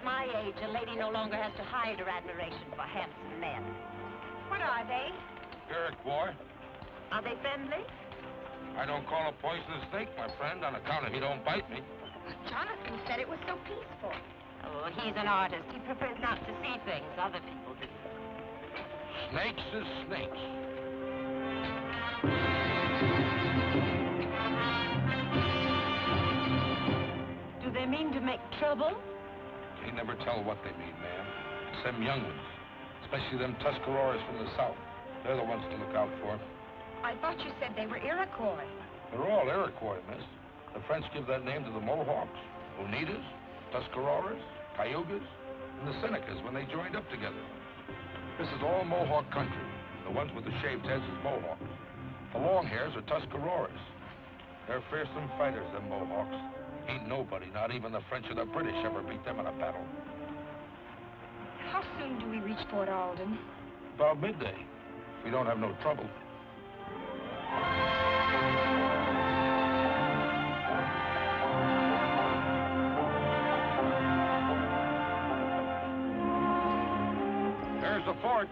At my age, a lady no longer has to hide her admiration for handsome men. What are they? Iroquois. Are they friendly? I don't call a poisonous snake my friend on account of he don't bite me. Jonathan said it was so peaceful. Oh, he's an artist. He prefers not to see things other people do. Snakes is snakes. Do they mean to make trouble? Can't never tell what they mean, ma'am. It's them young ones, especially them Tuscaroras from the south. They're the ones to look out for. I thought you said they were Iroquois. They're all Iroquois, miss. The French give that name to the Mohawks, Oneidas, Tuscaroras, Cayugas, and the Senecas when they joined up together. This is all Mohawk country. The ones with the shaved heads is Mohawks. The long hairs are Tuscaroras. They're fearsome fighters, them Mohawks. Ain't nobody, not even the French or the British, ever beat them in a battle. How soon do we reach Fort Alden? About midday, if we don't have no trouble. There's the fort.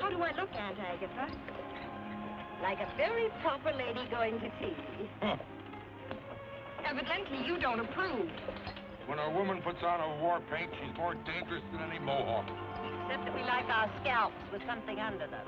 How do I look, Aunt Agatha? Like a very proper lady going to tea. Huh. Evidently, you don't approve. When a woman puts on a war paint, she's more dangerous than any Mohawk. Except that we like our scalps with something under them.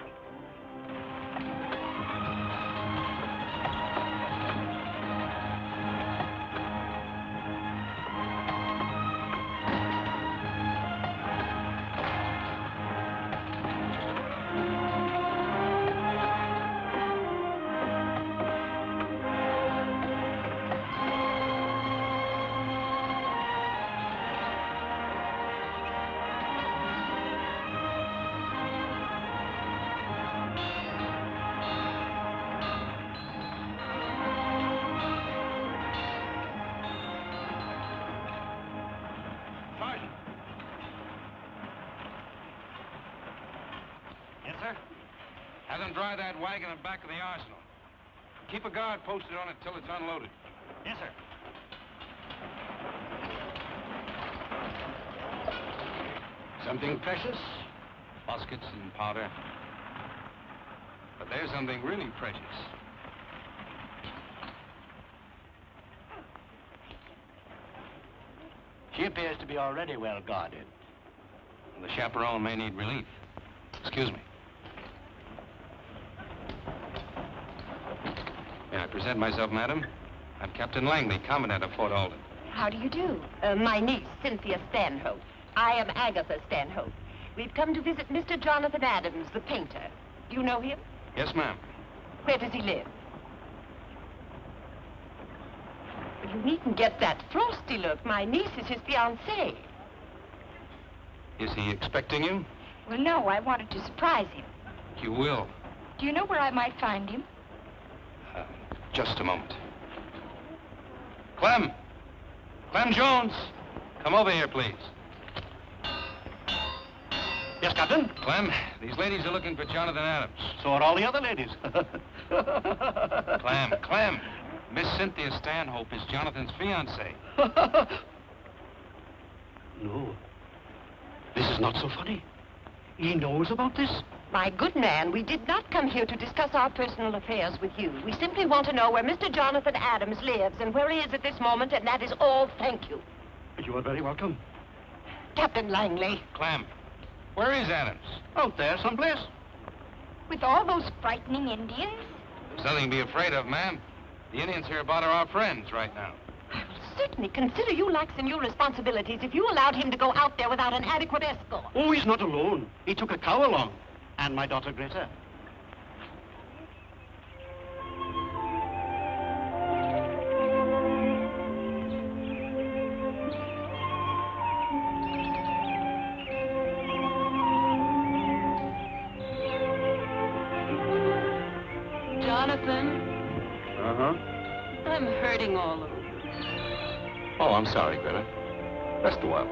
Have them dry that wagon in back of the arsenal. Keep a guard posted on it till it's unloaded. Yes, sir. Something precious? Muskets and powder. But there's something really precious. She appears to be already well guarded. The chaperone may need relief. Excuse me. May I present myself, madam? I'm Captain Langley, Commandant of Fort Alden. How do you do? My niece, Cynthia Stanhope. I am Agatha Stanhope. We've come to visit Mr. Jonathan Adams, the painter. Do you know him? Yes, ma'am. Where does he live? But you needn't get that frosty look. My niece is his fiancée. Is he expecting you? Well, no, I wanted to surprise him. You will. Do you know where I might find him? Just a moment. Clem! Clem Jones! Come over here, please. Yes, Captain? Clem, these ladies are looking for Jonathan Adams. So are all the other ladies. Clem, Miss Cynthia Stanhope is Jonathan's fiancée. No. This is not so funny. He knows about this? My good man, we did not come here to discuss our personal affairs with you. We simply want to know where Mr. Jonathan Adams lives and where he is at this moment, and that is all. Thank you. You are very welcome. Captain Langley. Clem, where is Adams? Out there someplace. With all those frightening Indians? There's nothing to be afraid of, ma'am. The Indians hereabout are our friends right now. I will certainly consider you lax in your responsibilities if you allowed him to go out there without an adequate escort. Oh, he's not alone. He took a cow along. And my daughter, Greta. Jonathan? Uh-huh. I'm hurting all over. Oh, I'm sorry, Greta. Rest a while.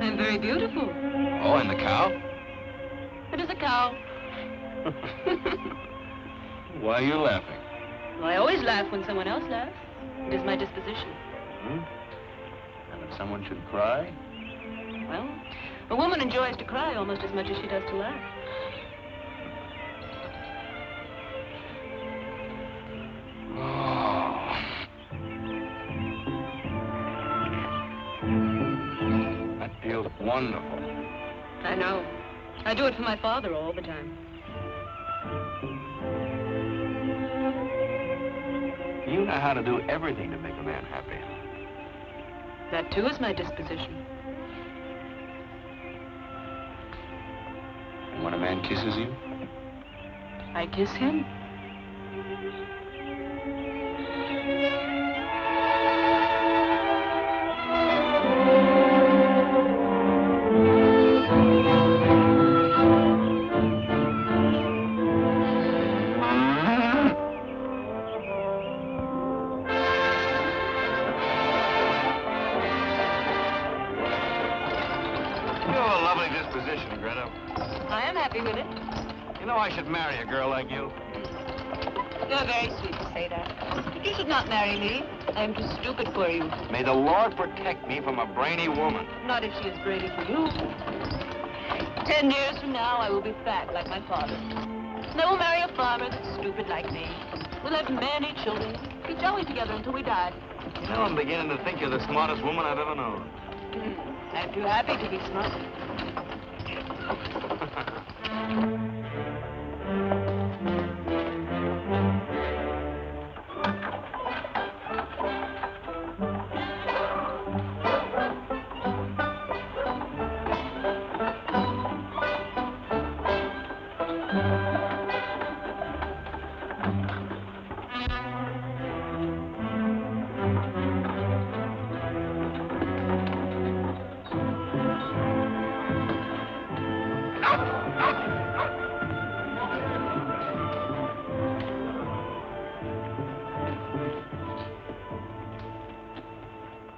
I'm very beautiful. Oh, and the cow? It is a cow. Why are you laughing? Well, I always laugh when someone else laughs. It is my disposition. Hmm? And if someone should cry? Well, a woman enjoys to cry almost as much as she does to laugh. Oh. That feels wonderful. I know. I do it for my father all the time. You know how to do everything to make a man happy. That, too, is my disposition. And when a man kisses you? I kiss him. I am happy with it. You know I should marry a girl like you. You're very sweet to say that. But you should not marry me. I am too stupid for you. May the Lord protect me from a brainy woman. Not if she is brainy for you. 10 years from now, I will be fat like my father. And I will marry a farmer that's stupid like me. We'll have many children. Be jolly together until we die. You know, I'm beginning to think you're the smartest woman I've ever known. I'm too happy to be smart.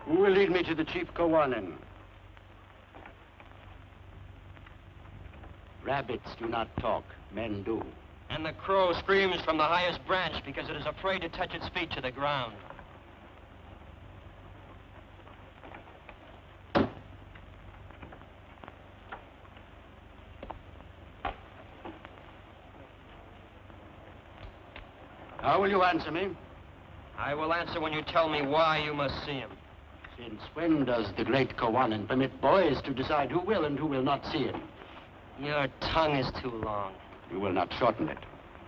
Who will lead me to the Chief Kawanin? Rabbits do not talk, men do. And the crow screams from the highest branch because it is afraid to touch its feet to the ground. How will you answer me? I will answer when you tell me why you must see him. Since when does the great Kawanin permit boys to decide who will and who will not see him? Your tongue is too long. You will not shorten it.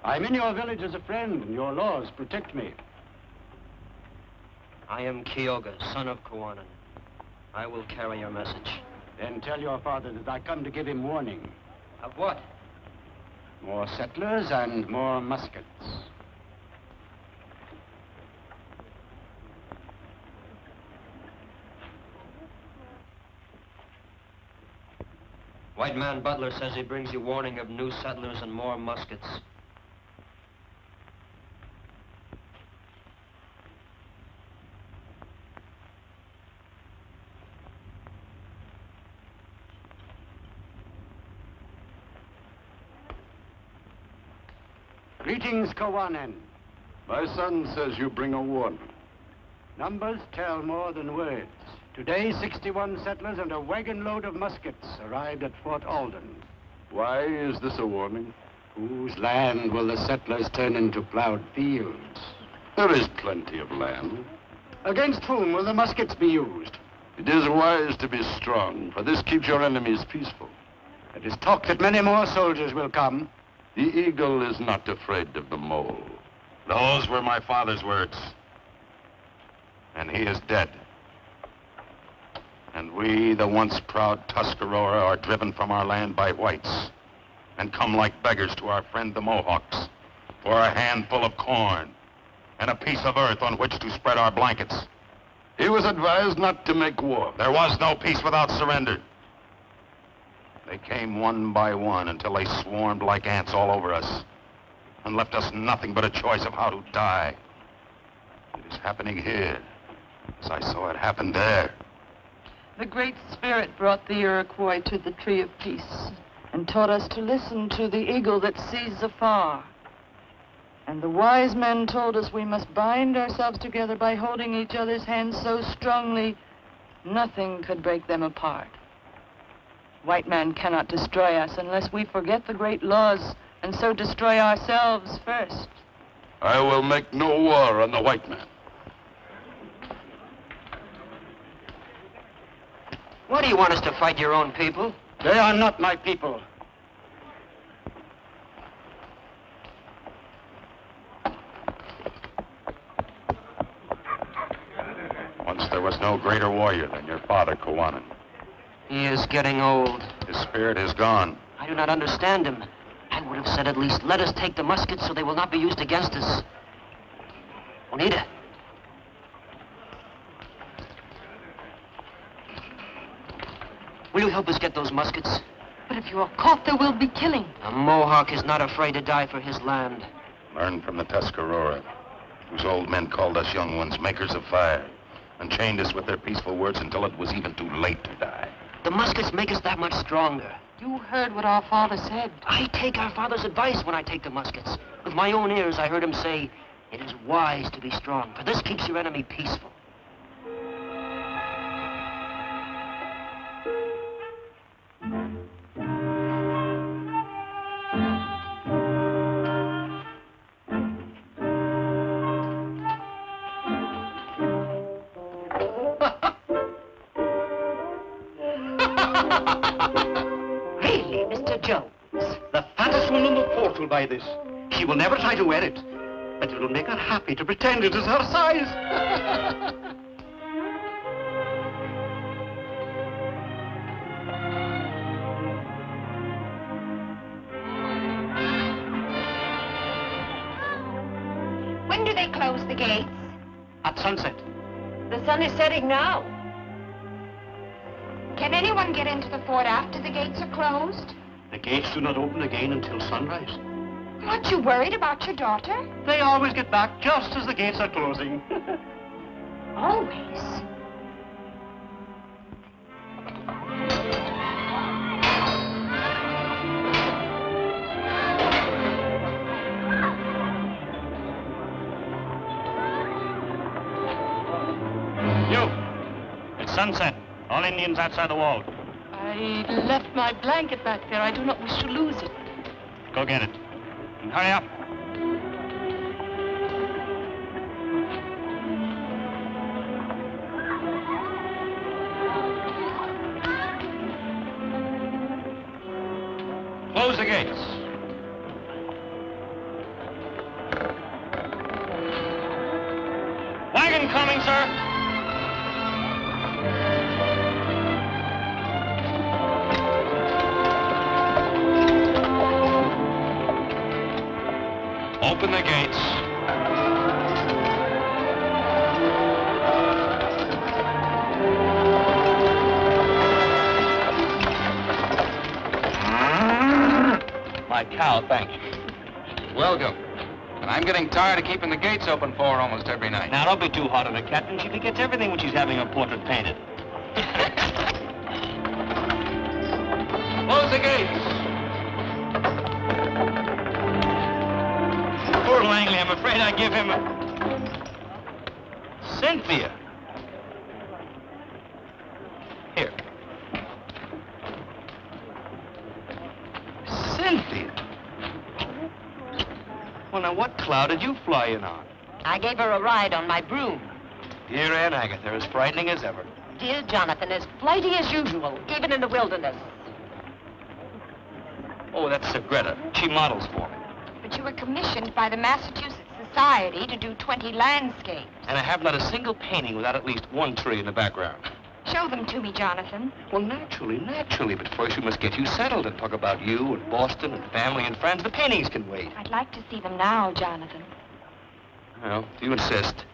I'm in your village as a friend, and your laws protect me. I am Kyoga, son of Kawanin. I will carry your message. Then tell your father that I come to give him warning. Of what? More settlers and more muskets. White man Butler says he brings you warning of new settlers and more muskets. Greetings, Kawanin. My son says you bring a warning. Numbers tell more than words. Today, 61 settlers and a wagon load of muskets arrived at Fort Alden. Why is this a warning? Whose land will the settlers turn into plowed fields? There is plenty of land. Against whom will the muskets be used? It is wise to be strong, for this keeps your enemies peaceful. It is talk that many more soldiers will come. The eagle is not afraid of the mole. Those were my father's words. And he is dead. And we, the once proud Tuscarora, are driven from our land by whites and come like beggars to our friend the Mohawks for a handful of corn and a piece of earth on which to spread our blankets. He was advised not to make war. There was no peace without surrender. They came one by one until they swarmed like ants all over us and left us nothing but a choice of how to die. It is happening here, as I saw it happen there. The Great Spirit brought the Iroquois to the Tree of Peace and taught us to listen to the eagle that sees afar. And the wise men told us we must bind ourselves together by holding each other's hands so strongly, nothing could break them apart. White man cannot destroy us unless we forget the great laws and so destroy ourselves first. I will make no war on the white man. Why do you want us to fight your own people? They are not my people. Once there was no greater warrior than your father, Kawanan. He is getting old. His spirit is gone. I do not understand him. I would have said at least, let us take the muskets so they will not be used against us. Oneida. Will you help us get those muskets? But if you are caught, there will be killing. A Mohawk is not afraid to die for his land. Learn from the Tuscarora, whose old men called us young ones makers of fire, and chained us with their peaceful words until it was even too late to die. The muskets make us that much stronger. You heard what our father said. I take our father's advice when I take the muskets. With my own ears, I heard him say, it is wise to be strong, for this keeps your enemy peaceful. Really, Mr. Jones? The fattest woman in the fort will buy this. She will never try to wear it, but it will make her happy to pretend it is her size. When do they close the gates? At sunset. The sun is setting now. Can anyone get into the fort after the gates are closed? The gates do not open again until sunrise. Aren't you worried about your daughter? They always get back just as the gates are closing. Always. You! It's sunset. All Indians outside the wall. I left my blanket back there. I do not wish to lose it. Go get it. And hurry up. Close the gates. Wagon coming, sir. Open the gates. My cow, thank you. Welcome. And I'm getting tired of keeping the gates open for her almost every night. Now, don't be too hard on her, Captain. She forgets everything when she's having her portrait painted. Close the gates. Poor Langley, I'm afraid I give him a... Cynthia. Here. Cynthia. Well, now, what cloud did you fly in on? I gave her a ride on my broom. Dear Aunt Agatha, as frightening as ever. Dear Jonathan, as flighty as usual, even in the wilderness. Oh, that's Greta. She models for me. But you were commissioned by the Massachusetts Society to do 20 landscapes. And I have not a single painting without at least one tree in the background. Show them to me, Jonathan. Well, naturally. But first we must get you settled and talk about you and Boston and family and friends. The paintings can wait. I'd like to see them now, Jonathan. Well, if you insist.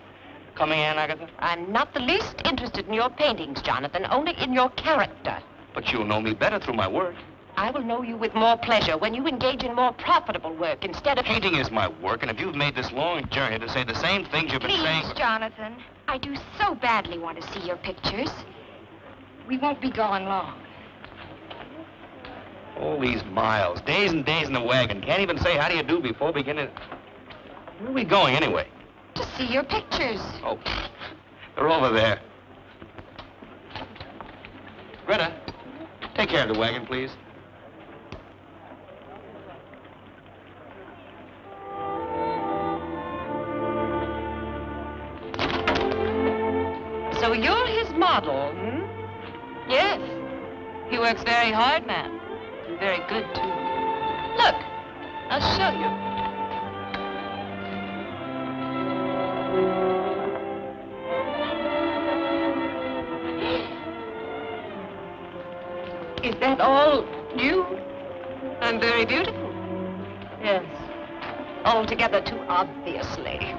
Coming in, Agatha? I'm not the least interested in your paintings, Jonathan, only in your character. But you'll know me better through my work. I will know you with more pleasure when you engage in more profitable work instead of... Painting is my work, and if you've made this long journey to say the same things you've been saying... Please, Jonathan. I do so badly want to see your pictures. We won't be gone long. All these miles, days and days in the wagon. Can't even say how do you do before beginning... Where are we going, anyway? To see your pictures. Oh, they're over there. Greta, take care of the wagon, please. So you're his model, hmm? Yes. He works very hard, ma'am. And very good, too. Look, I'll show you. Is that all you? I'm very beautiful. Yes. Altogether too obviously.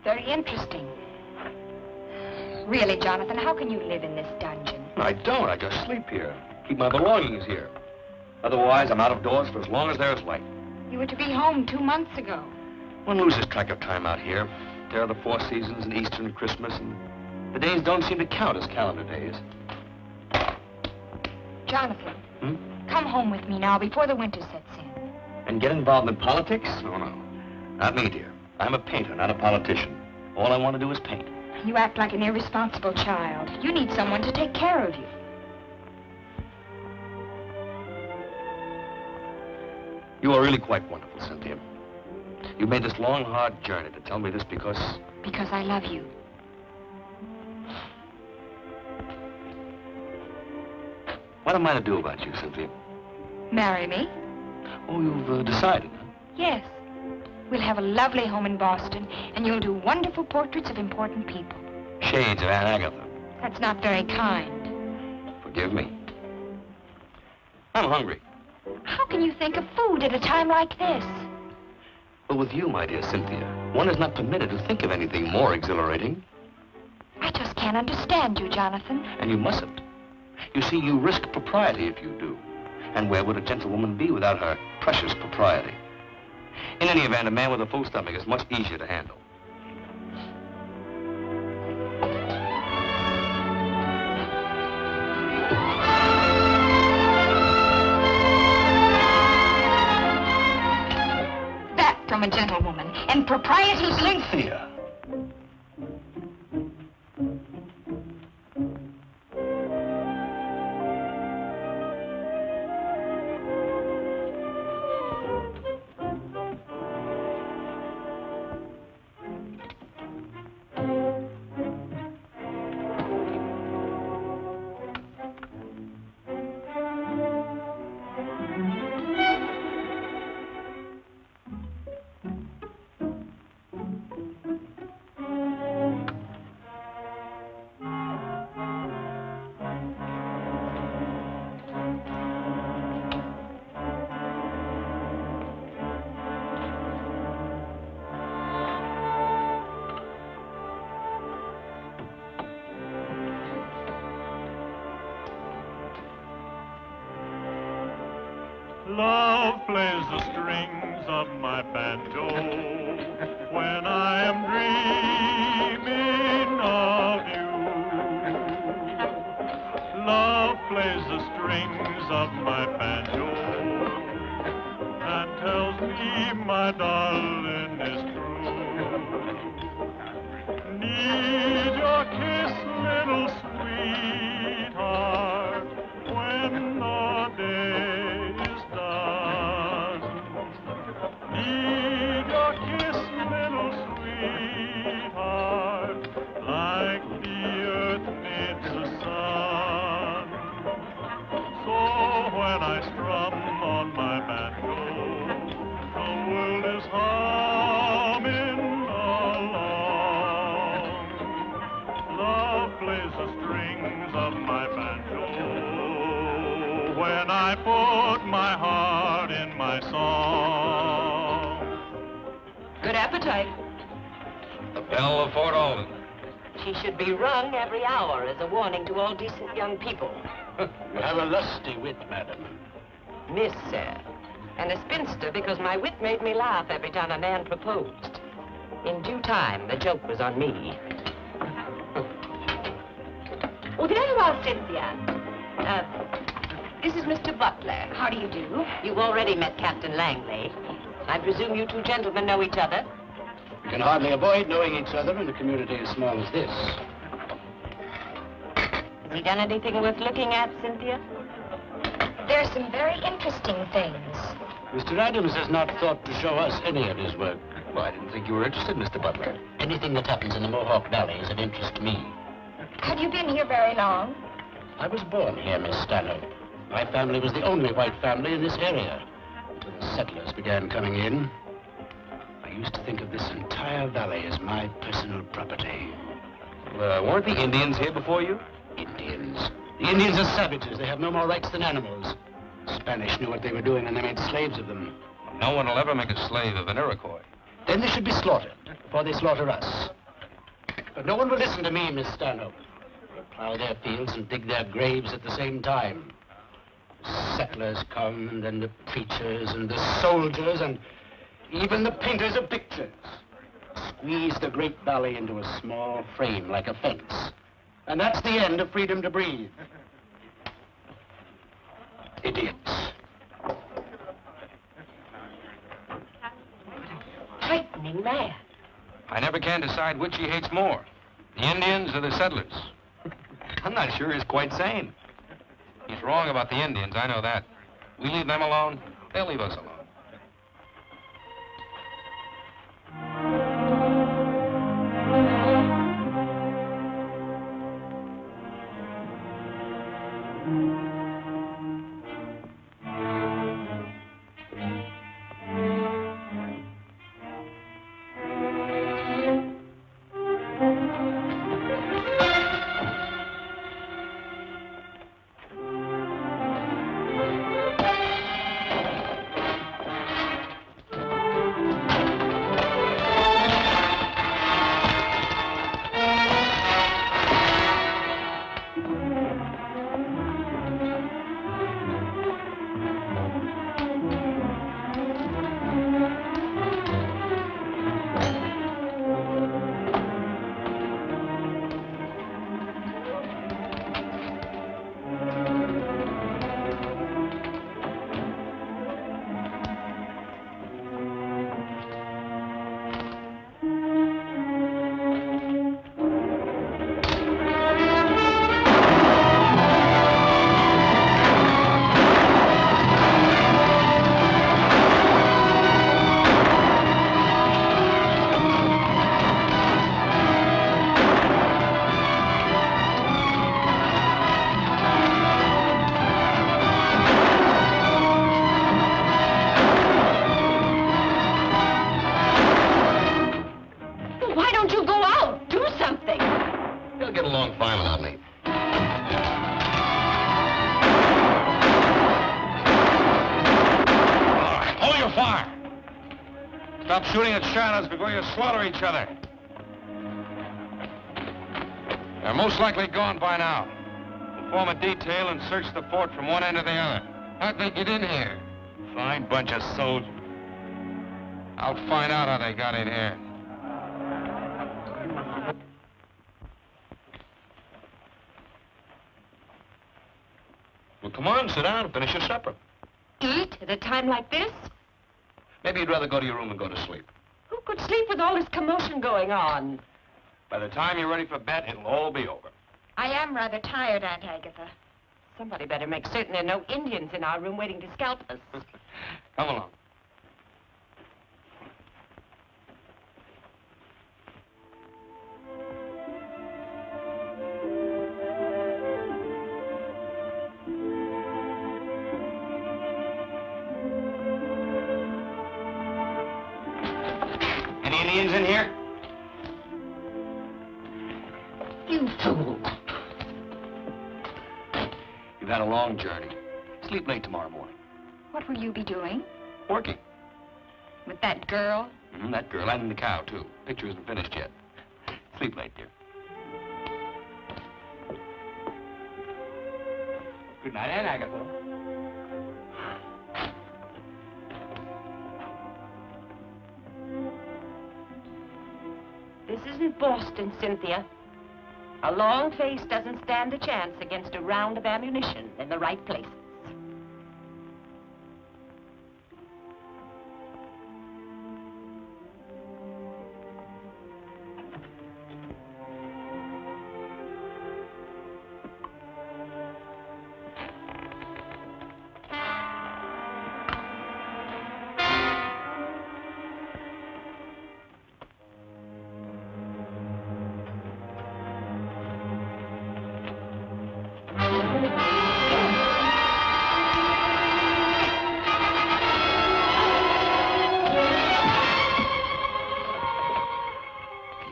Very interesting. Really, Jonathan, how can you live in this dungeon? I don't. I just sleep here. Keep my belongings here. Otherwise, I'm out of doors for as long as there's light. You were to be home 2 months ago. One loses track of time out here. There are the 4 seasons and Easter and Christmas, and the days don't seem to count as calendar days. Jonathan, come home with me now before the winter sets in. And get involved in politics? Oh, no. Not me, dear. I'm a painter, not a politician. All I want to do is paint. You act like an irresponsible child. You need someone to take care of you. You are really quite wonderful, Cynthia. You made this long, hard journey to tell me this because... Because I love you. What am I to do about you, Cynthia? Marry me? Oh, you've decided, huh? Yes. We'll have a lovely home in Boston, and you'll do wonderful portraits of important people. Shades of Aunt Agatha. That's not very kind. Forgive me. I'm hungry. How can you think of food at a time like this? But with you, my dear Cynthia, one is not permitted to think of anything more exhilarating. I just can't understand you, Jonathan. And you mustn't. You see, you risk propriety if you do. And where would a gentlewoman be without her precious propriety? In any event, a man with a full stomach is much easier to handle. That from a gentlewoman. And propriety... Cynthia! Love plays the strings of my banjo when I am dreaming of you. Love plays the strings of my banjo and tells me my darling is true. Need your kiss, little sweetheart, when the day is done. Need your kiss. I put my heart in my song. Good appetite. The bell of Fort Alden. She should be rung every hour as a warning to all decent young people. You have a lusty wit, madam. Miss, sir. And a spinster because my wit made me laugh every time a man proposed. In due time, the joke was on me. Oh, very well, Cynthia. This is Mr. Butler. How do you do? You've already met Captain Langley. I presume you two gentlemen know each other? We can hardly avoid knowing each other in a community as small as this. Has he done anything worth looking at, Cynthia? There are some very interesting things. Mr. Adams has not thought to show us any of his work. Well, I didn't think you were interested, Mr. Butler. Anything that happens in the Mohawk Valley is of interest to me. Have you been here very long? I was born here, Miss Stanhope. My family was the only white family in this area until the settlers began coming in. I used to think of this entire valley as my personal property. Weren't the Indians here before you? Indians. The Indians are savages. They have no more rights than animals. The Spanish knew what they were doing and they made slaves of them. No one will ever make a slave of an Iroquois. Then they should be slaughtered before they slaughter us. But no one will listen to me, Miss Stanhope. They plow their fields and dig their graves at the same time. The settlers come, and then the preachers and the soldiers and even the painters of pictures. Squeeze the great valley into a small frame like a fence. And that's the end of freedom to breathe. Idiots. Frightening man. I never can decide which he hates more, the Indians or the settlers. I'm not sure he's quite sane. He's wrong about the Indians, I know that. We leave them alone, they'll leave us alone. Stop shooting at shadows before you slaughter each other. They're most likely gone by now. We'll form a detail and search the fort from one end to the other. How'd they get in here? Fine bunch of soldiers. I'll find out how they got in here. Well, come on, sit down and finish your supper. Eat at a time like this? Maybe you'd rather go to your room and go to sleep. Who could sleep with all this commotion going on? By the time you're ready for bed, it'll all be over. I am rather tired, Aunt Agatha. Somebody better make certain there are no Indians in our room waiting to scalp us. Come along. Any Indians in here? You fool. You've had a long journey. Sleep late tomorrow morning. What will you be doing? Working. With that girl? That girl and the cow, too. Picture isn't finished yet. Sleep late, dear. Good night, Aunt Agatha. This isn't Boston, Cynthia. A long face doesn't stand a chance against a round of ammunition in the right places.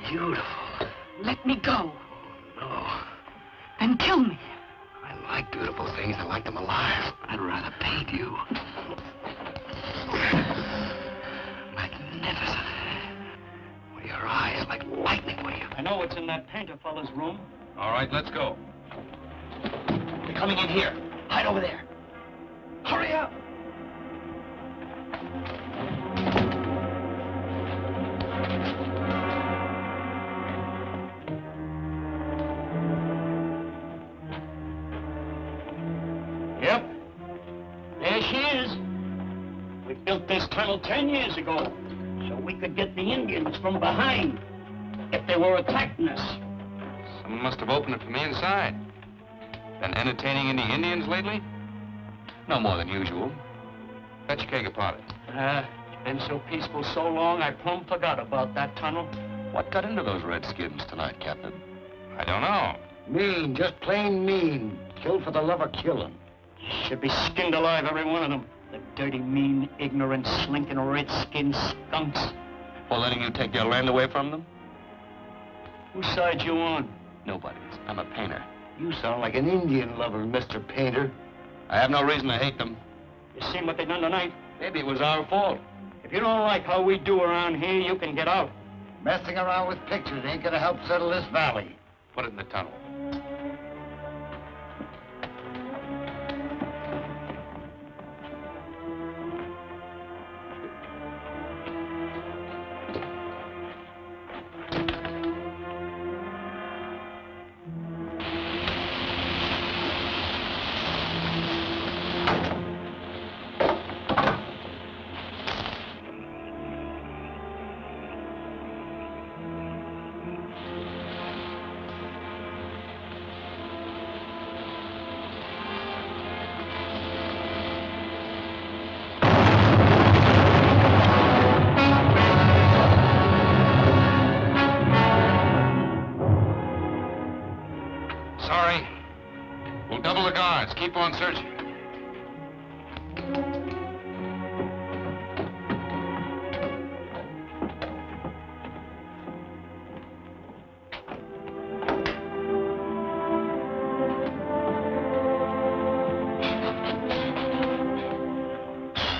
Beautiful. Let me go. No. Then kill me. I like beautiful things. I like them alive. I'd rather paint you. Magnificent. Well, your eyes like lightning, were you? I know what's in that painter fella's room. All right, let's go. They're coming in here. Hide over there. Hurry up. Yep. There she is. We built this tunnel 10 years ago so we could get the Indians from behind if they were attacking us. Someone must have opened it from the inside. Been entertaining any Indians lately? No more than usual. Fetch a keg of powder. It's been so peaceful so long, I plumb forgot about that tunnel. What got into those redskins tonight, Captain? I don't know. Mean, just plain mean. Killed for the love of killing. Should be skinned alive, every one of them. The dirty, mean, ignorant, slinking, red-skinned skunks. For letting you take their land away from them? Whose side you on? Nobody's. I'm a painter. You sound like an Indian lover, Mr. Painter. I have no reason to hate them. You seen what they done tonight? Maybe it was our fault. If you don't like how we do around here, you can get out. Messing around with pictures ain't gonna help settle this valley. Put it in the tunnel. Sorry. We'll double the guards. Keep on searching.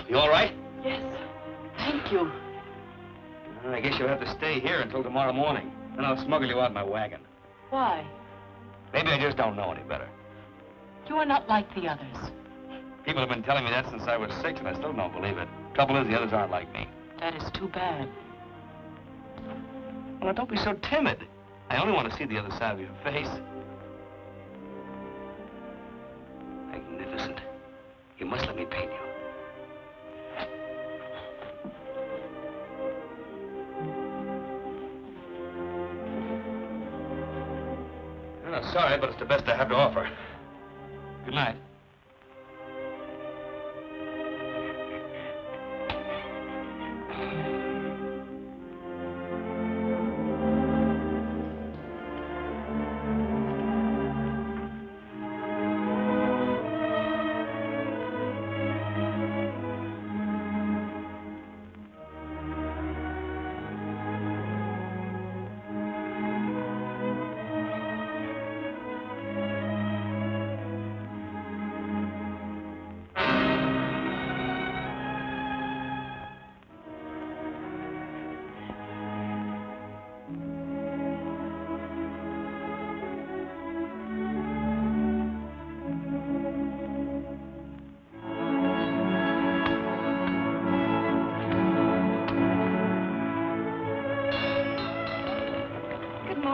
You all right? Yes. Thank you. Well, I guess you'll have to stay here until tomorrow morning. Then I'll smuggle you out in my wagon. Why? Maybe I just don't know any better. You are not like the others. People have been telling me that since I was 6, and I still don't believe it. Trouble is, the others aren't like me. That is too bad. Well, don't be so timid. I only want to see the other side of your face. Magnificent. You must let me paint you. I'm sorry, but it's the best I have to offer. Good night.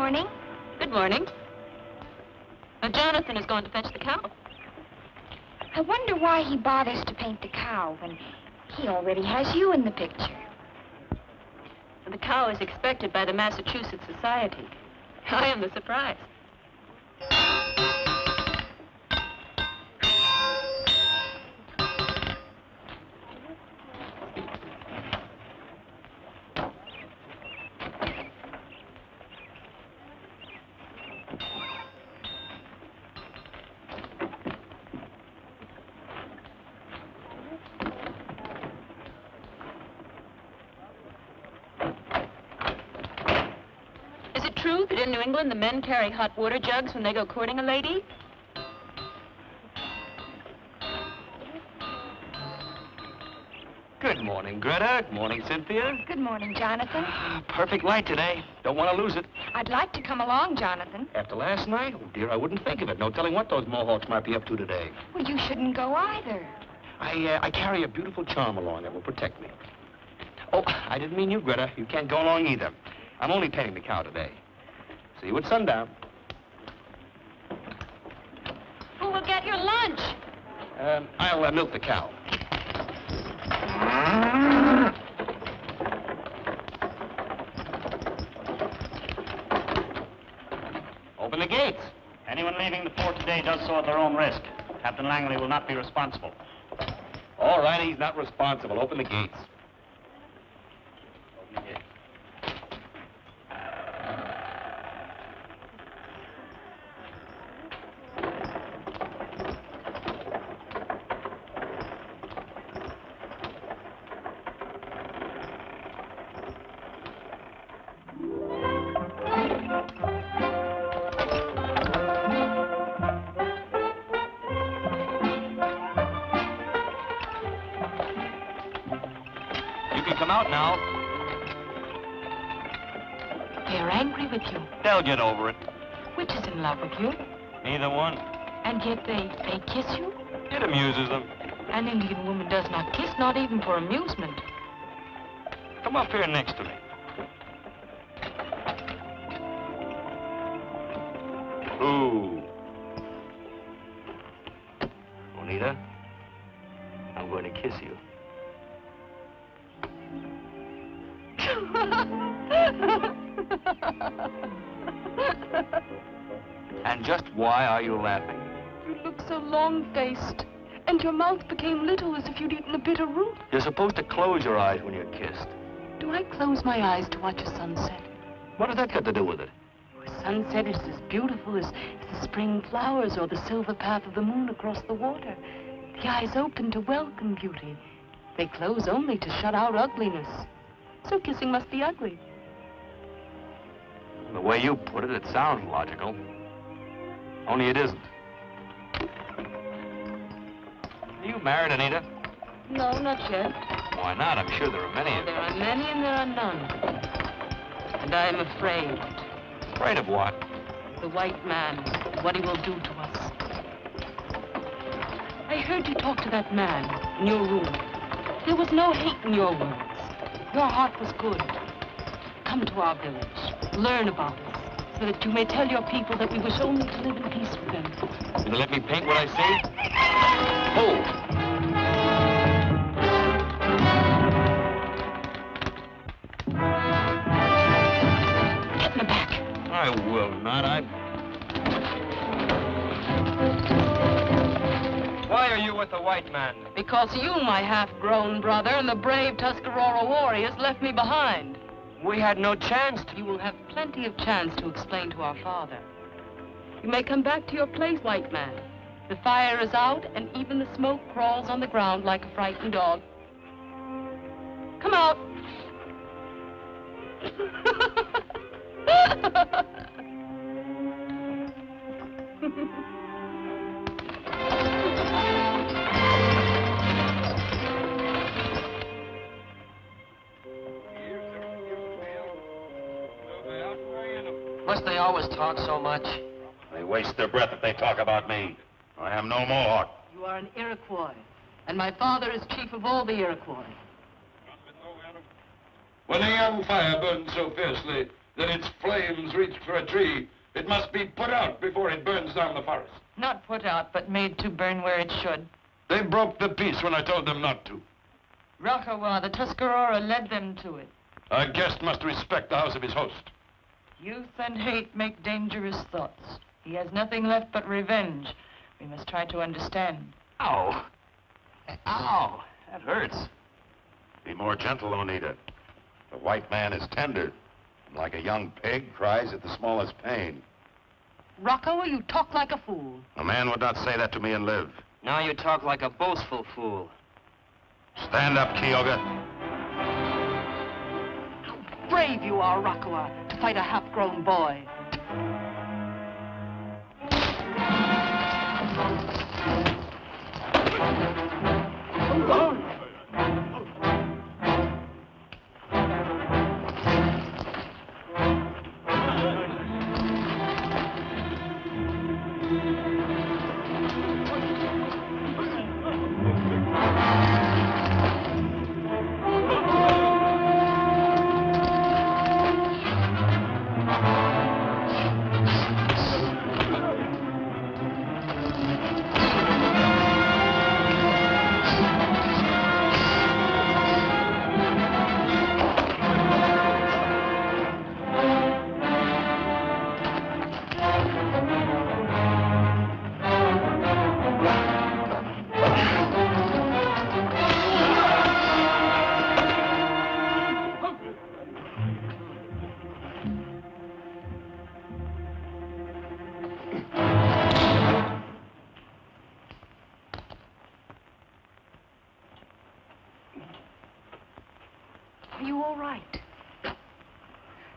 morning. Good morning. Jonathan is going to fetch the cow. I wonder why he bothers to paint the cow when he already has you in the picture. The cow is expected by the Massachusetts Society. I am the surprise. Is it true that in New England the men carry hot water jugs when they go courting a lady? Good morning, Greta. Good morning, Cynthia. Good morning, Jonathan. Perfect light today. Don't want to lose it. I'd like to come along, Jonathan. After last night? Oh, dear, I wouldn't think of it. No telling what those Mohawks might be up to today. Well, you shouldn't go either. I carry a beautiful charm along that will protect me. Oh, I didn't mean you, Greta. You can't go along either. I'm only painting the cow today. See you at sundown. Who will get your lunch? I'll milk the cow. Open the gates. Anyone leaving the fort today does so at their own risk. Captain Langley will not be responsible. All right, he's not responsible. Open the gates. Open the gates. You can come out now. They're angry with you. They'll get over it. Which is in love with you? Neither one. And yet they kiss you? It amuses them. An Indian woman does not kiss, not even for amusement. Come up here next to me. Ooh. Bonita, I'm going to kiss you. And just why are you laughing? You look so long-faced, and your mouth became little as if you'd eaten a bitter root. You're supposed to close your eyes when you're kissed. Do I close my eyes to watch a sunset? What does that got to do with it? A sunset is as beautiful as the spring flowers or the silver path of the moon across the water. The eyes open to welcome beauty. They close only to shut out ugliness. So kissing must be ugly. The way you put it, it sounds logical. Only it isn't. Are you married, Anita? No, not yet. Why not? I'm sure there are many of There them. are many and there are none. And I am afraid. Afraid of what? The white man, what he will do to us. I heard you talk to that man in your room. There was no hate in your words. Your heart was good. Come to our village. Learn about us, so that you may tell your people that we wish only to live in peace with them. Will you let me paint what I see? Oh! Get in the back. I will not. Why are you with the white man? Because you, my half-grown brother, and the brave Tuscarora warriors left me behind. We had no chance to... You will have plenty of chance to explain to our father. You may come back to your place, white man. The fire is out, and even the smoke crawls on the ground like a frightened dog. Come out. Must they always talk so much? They waste their breath if they talk about me. I am no Mohawk. You are an Iroquois, and my father is chief of all the Iroquois. When a young fire burns so fiercely, that its flames reach for a tree, it must be put out before it burns down the forest. Not put out, but made to burn where it should. They broke the peace when I told them not to. Rakawa, the Tuscarora, led them to it. Our guest must respect the house of his host. Youth and hate make dangerous thoughts. He has nothing left but revenge. We must try to understand. Ow. Ow. That hurts. Be more gentle, Oneida. The white man is tender. And like a young pig, cries at the smallest pain. Rakawa, you talk like a fool. A man would not say that to me and live. Now you talk like a boastful fool. Stand up, Kyoga. How brave you are, Rakawa, to fight a half-grown boy.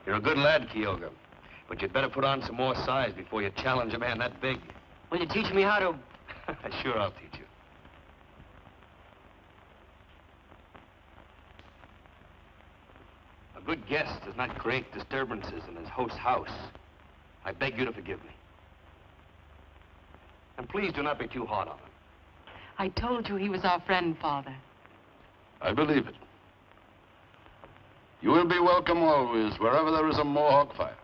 You're a good lad, Kyoga. But you'd better put on some more size before you challenge a man that big. Will you teach me how to... Sure, I'll teach you. A good guest does not create disturbances in his host's house. I beg you to forgive me. And please do not be too hard on him. I told you he was our friend, Father. I believe it. You will be welcome always, wherever there is a Mohawk fire.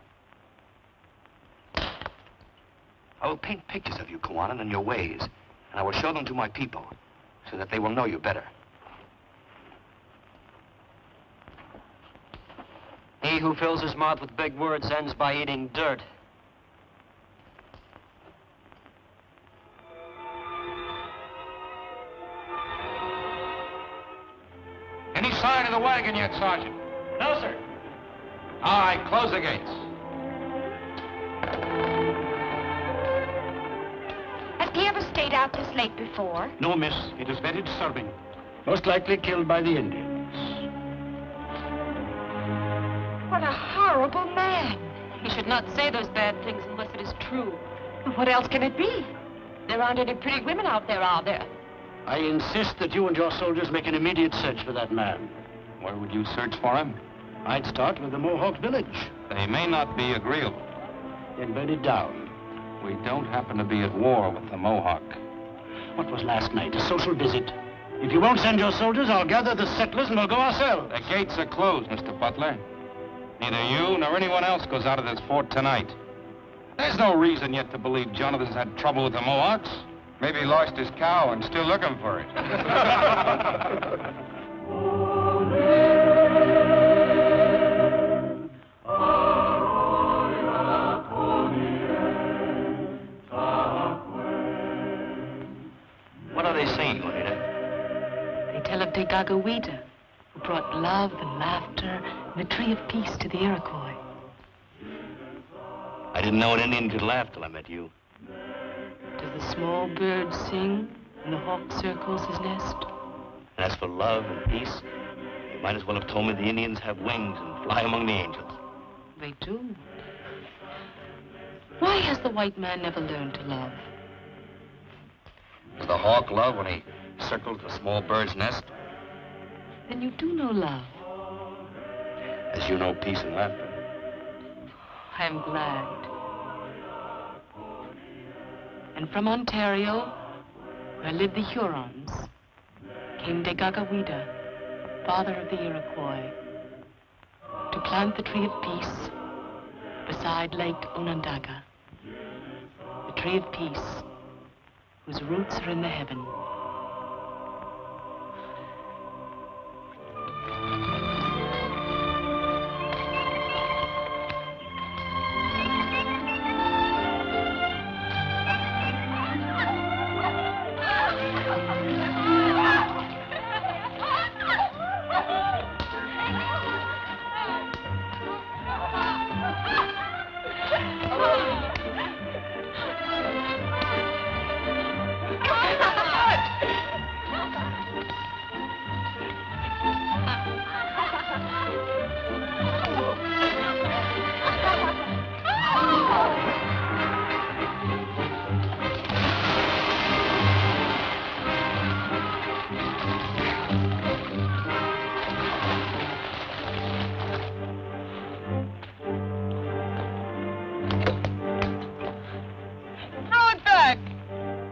I will paint pictures of you, Kawanan, and your ways, and I will show them to my people, so that they will know you better. He who fills his mouth with big words ends by eating dirt. Any sign of the wagon yet, Sergeant? No, sir. All right, close the gates. Has he ever stayed out this late before? No, miss. It is very disturbing. Most likely killed by the Indians. What a horrible man. He should not say those bad things unless it is true. What else can it be? There aren't any pretty women out there, are there? I insist that you and your soldiers make an immediate search for that man. Where would you search for him? I'd start with the Mohawk village. They may not be agreeable. Then burn it down. We don't happen to be at war with the Mohawk. What was last night? A social visit? If you won't send your soldiers, I'll gather the settlers and we'll go ourselves. The gates are closed, Mr. Butler. Neither you nor anyone else goes out of this fort tonight. There's no reason yet to believe Jonathan's had trouble with the Mohawks. Maybe he lost his cow and still looking for it. What are they saying, Juanita? They tell of Degagawita, who brought love and laughter and the tree of peace to the Iroquois. I didn't know an Indian could laugh till I met you. Does the small bird sing and the hawk circles his nest? And as for love and peace, you might as well have told me the Indians have wings and fly among the angels. They do. Why has the white man never learned to love? Does the hawk love when he circles the small bird's nest? Then you do know love. As you know peace and laughter. I am glad. And from Ontario, where lived the Hurons, came Degagawita, father of the Iroquois, to plant the tree of peace beside Lake Onondaga, the tree of peace, whose roots are in the heaven.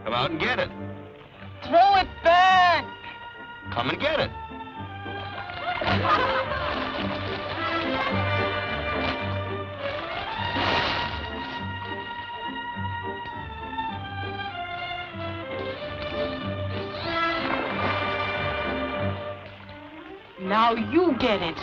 Come out and get it. Throw it back! Come and get it. Now you get it.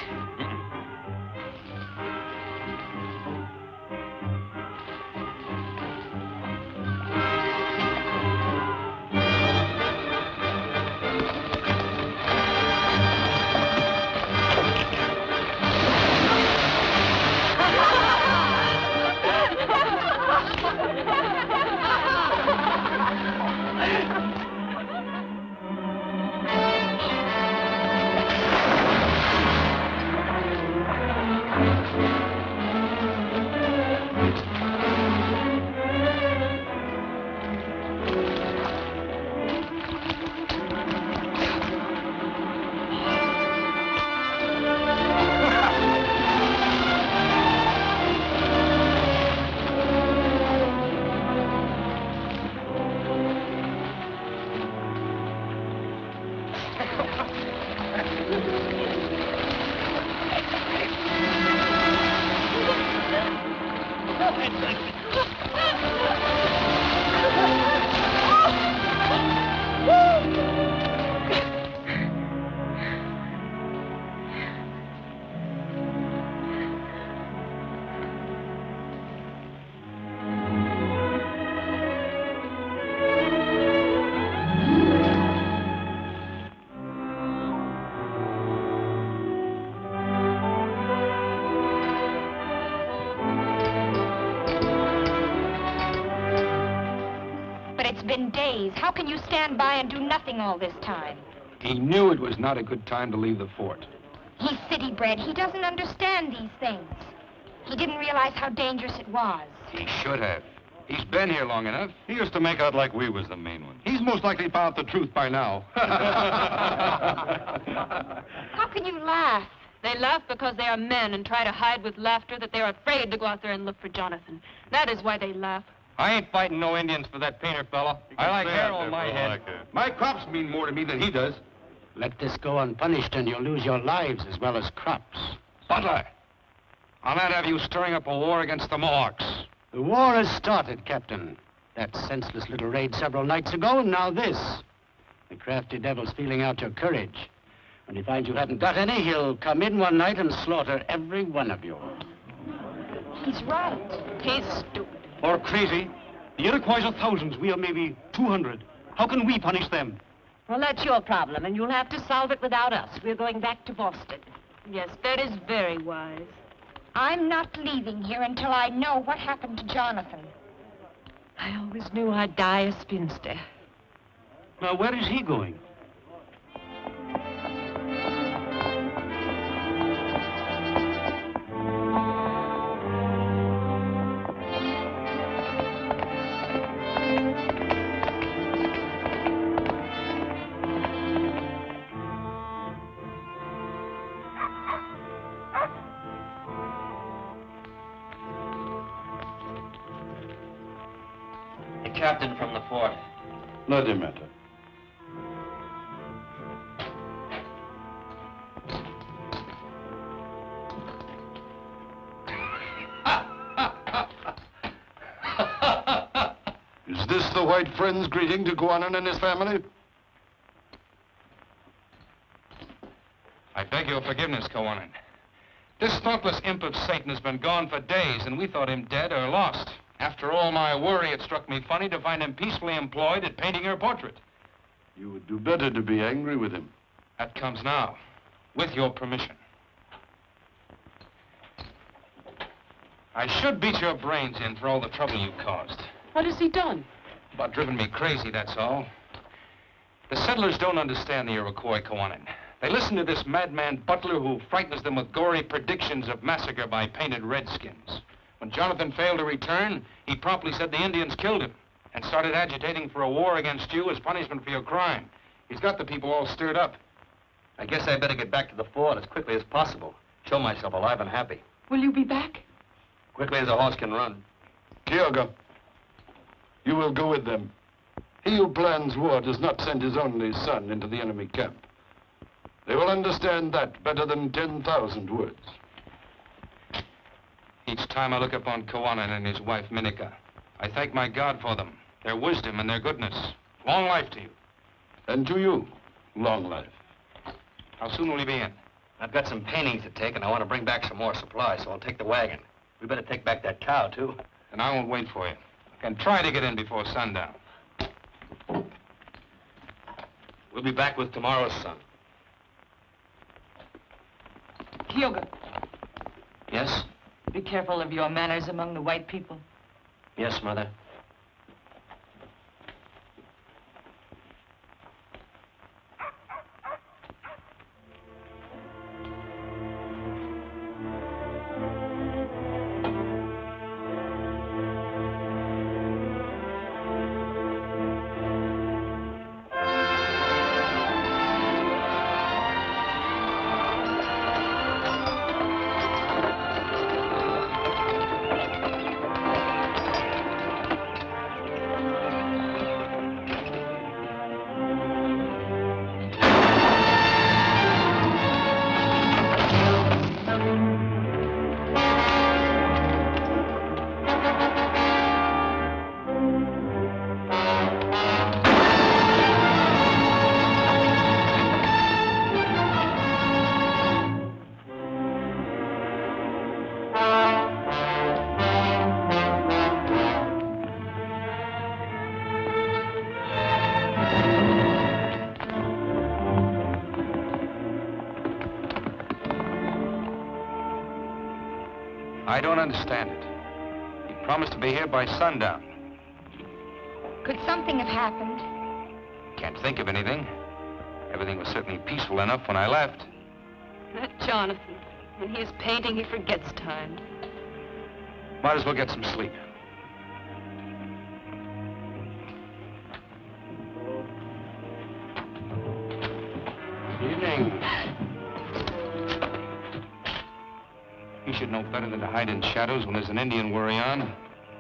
It's been days. How can you stand by and do nothing all this time? He knew it was not a good time to leave the fort. He's city-bred. He doesn't understand these things. He didn't realize how dangerous it was. He should have. He's been here long enough. He used to make out like we was the main one. He's most likely found out the truth by now. How can you laugh? They laugh because they are men and try to hide with laughter that they're afraid to go out there and look for Jonathan. That is why they laugh. I ain't fighting no Indians for that painter fella. I like hair on my head. My crops mean more to me than he does. Let this go unpunished and you'll lose your lives as well as crops. Butler, I'll not have you stirring up a war against the Mohawks. The war has started, Captain. That senseless little raid several nights ago, and now this. The crafty devil's feeling out your courage. When he finds you haven't got any, he'll come in one night and slaughter every one of you. He's right. He's stupid. Or crazy. The Iroquois are thousands. We are maybe 200. How can we punish them? Well, that's your problem, and you'll have to solve it without us. We're going back to Boston. Yes, that is very wise. I'm not leaving here until I know what happened to Jonathan. I always knew I'd die a spinster. Now, where is he going? Captain from the fort. No matter. this the white friend's greeting to Guanan and his family? I beg your forgiveness, Kawanan. This thoughtless imp of Satan has been gone for days, and we thought him dead or lost. After all my worry, it struck me funny to find him peacefully employed at painting her portrait. You would do better to be angry with him. That comes now, with your permission. I should beat your brains in for all the trouble you caused. What has he done? About driven me crazy, that's all. The settlers don't understand the Iroquois, Kawanan. They listen to this madman butler who frightens them with gory predictions of massacre by painted redskins. When Jonathan failed to return, he promptly said the Indians killed him and started agitating for a war against you as punishment for your crime. He's got the people all stirred up. I guess I better get back to the fort as quickly as possible. Show myself alive and happy. Will you be back? Quickly as a horse can run. Kyoga, you will go with them. He who plans war does not send his only son into the enemy camp. They will understand that better than 10,000 words. Each time I look upon Kawanan and his wife, Minika, I thank my God for them, their wisdom and their goodness. Long life to you. And to you, long life. How soon will you be in? I've got some paintings to take, and I want to bring back some more supplies, so I'll take the wagon. We better take back that cow, too. And I won't wait for you. I can try to get in before sundown. We'll be back with tomorrow's sun. Kyoga, Yes? be careful of your manners among the white people. Yes, Mother. I don't understand it. You promised to be here by sundown. Could something have happened? Can't think of anything. Everything was certainly peaceful enough when I left. That Jonathan. When he is painting, he forgets time. Might as well get some sleep. Evening. You should know better than to hide in shadows when there's an Indian worry on.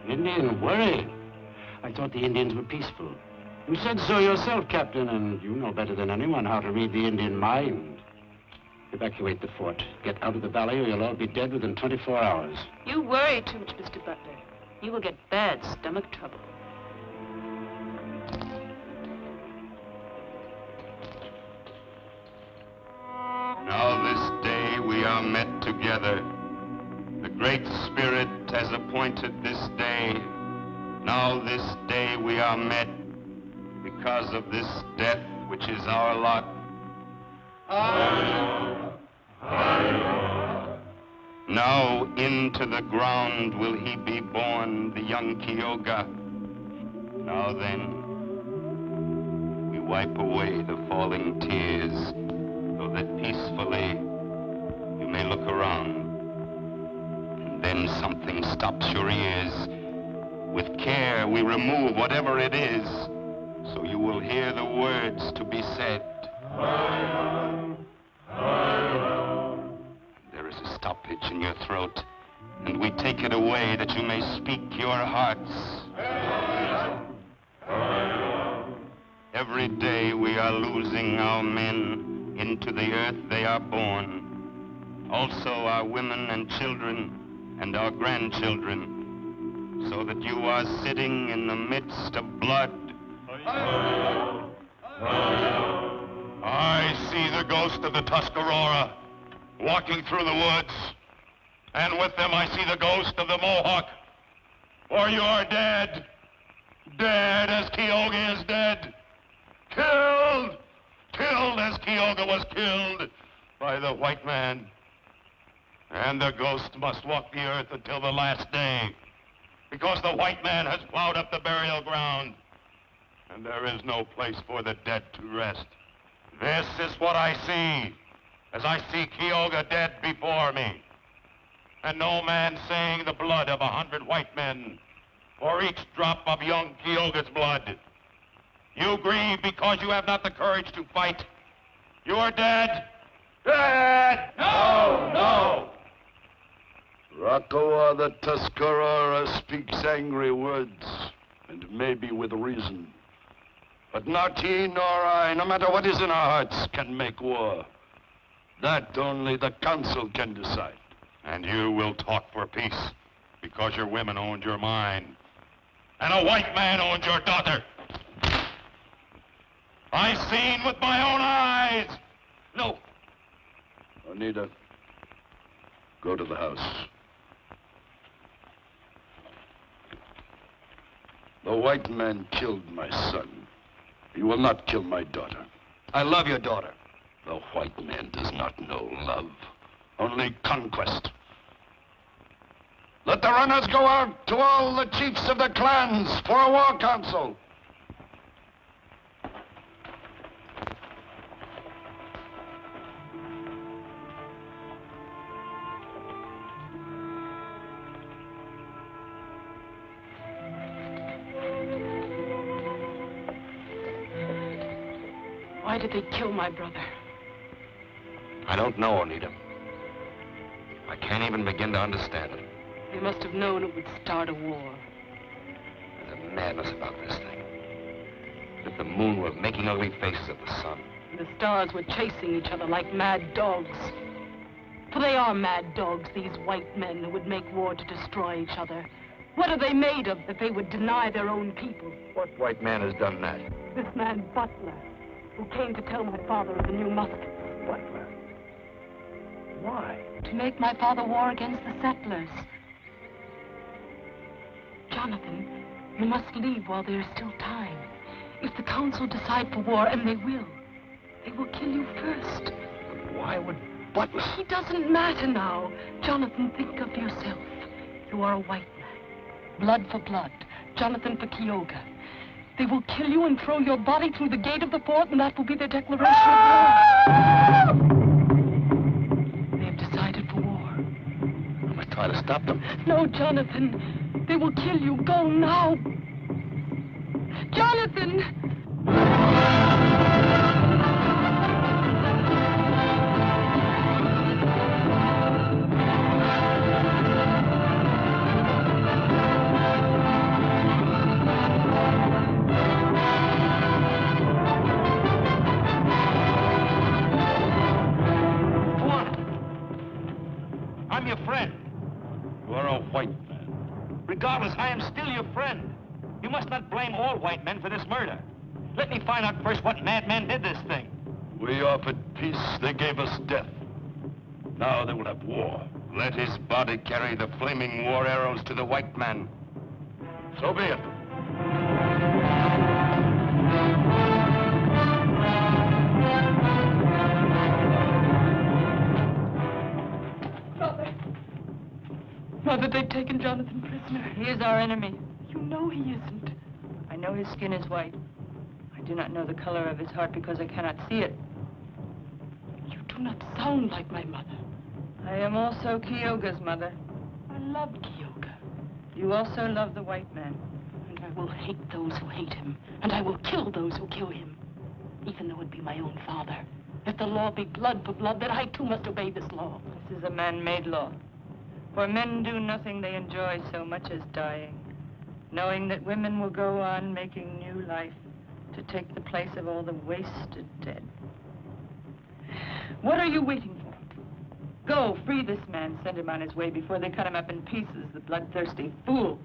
Indian worry? I thought the Indians were peaceful. You said so yourself, Captain, and you know better than anyone how to read the Indian mind. Evacuate the fort. Get out of the valley or you'll all be dead within 24 hours. You worry too much, Mr. Butler. You will get bad stomach trouble. Now this day we are met together. The Great Spirit has appointed this day. Now this day we are met because of this death which is our lot. Now into the ground will he be born, the young Kyoga. Now then, we wipe away the falling tears, so that peacefully you may look around. And then something stops your ears. With care, we remove whatever it is, so you will hear the words to be said. There is a stoppage in your throat, and we take it away that you may speak your hearts. Every day we are losing our men. Into the earth they are born. Also our women and children and our grandchildren. so that you are sitting in the midst of blood. I see the ghost of the Tuscarora walking through the woods, and with them I see the ghost of the Mohawk. For you are dead, dead as Kyoga is dead, killed as Kyoga was killed by the white man. And the ghost must walk the earth until the last day, because the white man has plowed up the burial ground, and there is no place for the dead to rest. This is what I see, as I see Kyoga dead before me, and no man saying the blood of 100 white men for each drop of young Kyoga's blood. You grieve because you have not the courage to fight. You are dead. Dead! No! No! Rakawa the Tuscarora speaks angry words, and maybe with reason. But not he nor I, no matter what is in our hearts, can make war. That only the council can decide. And you will talk for peace, because your women owned your mine, and a white man owned your daughter. I've seen with my own eyes. No. Anita, go to the house. The white man killed my son. He will not kill my daughter. I love your daughter. The white man does not know love, only conquest. Let the runners go out to all the chiefs of the clans for a war council. Why did they kill my brother? I don't know, Anita. I can't even begin to understand it. They must have known it would start a war. There's a madness about this thing. As if the moon were making ugly faces at the sun. The stars were chasing each other like mad dogs. For they are mad dogs, these white men who would make war to destroy each other. What are they made of that they would deny their own people? What white man has done that? This man, Butler, who came to tell my father of the new muskets. Butler? Why? To make my father war against the settlers. Jonathan, you must leave while there is still time. If the council decide for war, and they will kill you first. Why would Butler? It doesn't matter now. Jonathan, think of yourself. You are a white man. Blood for blood. Jonathan for Kyoga. They will kill you and throw your body through the gate of the fort, and that will be their declaration of war. They have decided for war. I must try to stop them. No, Jonathan. They will kill you. Go now. Jonathan! I'm your friend. You are a white man. Regardless, I am still your friend. You must not blame all white men for this murder. Let me find out first what madman did this thing. We offered peace, they gave us death. Now they will have war. Let his body carry the flaming war arrows to the white man. So be it. Mother, they've taken Jonathan prisoner. He is our enemy. You know he isn't. I know his skin is white. I do not know the color of his heart because I cannot see it. You do not sound like my mother. I am also Kyoga's mother. I love Kyoga. You also love the white man. And I will hate those who hate him. And I will kill those who kill him. Even though it be my own father. If the law be blood for blood, then I too must obey this law. This is a man-made law. For men do nothing they enjoy so much as dying, knowing that women will go on making new life to take the place of all the wasted dead. What are you waiting for? Go, free this man, send him on his way before they cut him up in pieces, the bloodthirsty fools.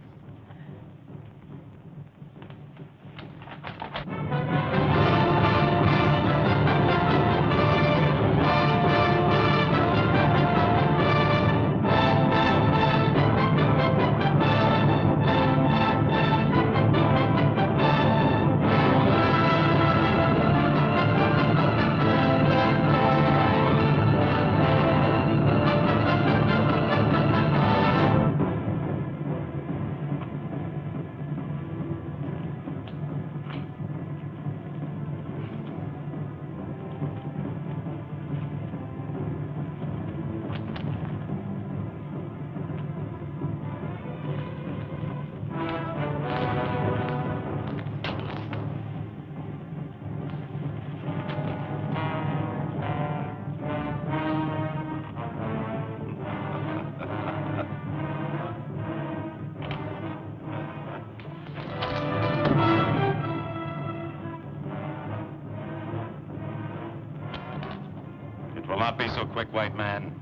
not be so quick, white man.